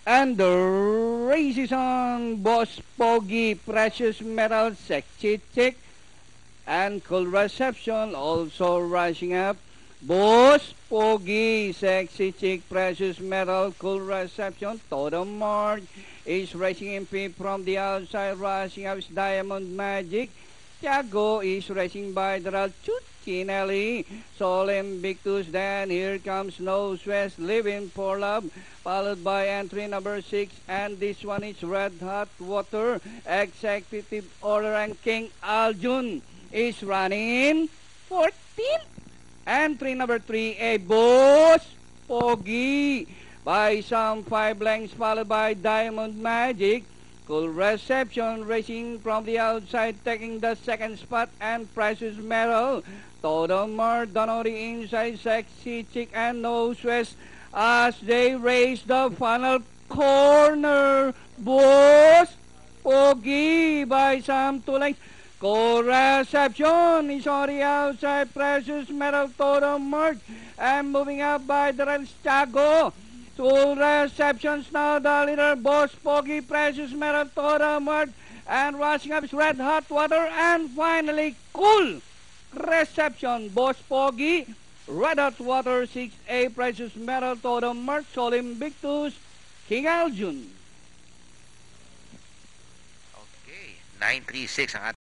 And the race is on. Boss Pogi, Precious Metal, Sexy Chick, and Cool Reception also rushing up. Boss Pogi, Sexy Chick, Precious Metal, Cool Reception, Totem March is racing in fifth from the outside. Rushing up is Diamond Magic. Tiago is racing by the Chuchinelli. Sol Invictus. Then here comes Nose West, Living for Love, followed by entry number 6. And this one is Red Hot Water. Executive Order and King Aljun is running in 14th. Entry number 3, a Boss Pogi by some 5 lengths, followed by Diamond Magic. Cool Reception racing from the outside, taking the second spot, and Precious Metal. Totem March done on the inside, Sexy Chick and Nose West as they race the final corner. Boss Pogi by some 2 lengths. Cool Reception is on the outside, Precious Metal, Totem March, and moving up by the Red Chago. Cool Receptions now the leader, Boss Pogi, Precious Metal, Totem March, and rushing up is Red Hot Water, and finally Cool Reception, Boss Pogi, Red Hot Water, 6A, Precious Metal, Totem March, Sol Invictus, King Aljun. Okay, 936 ang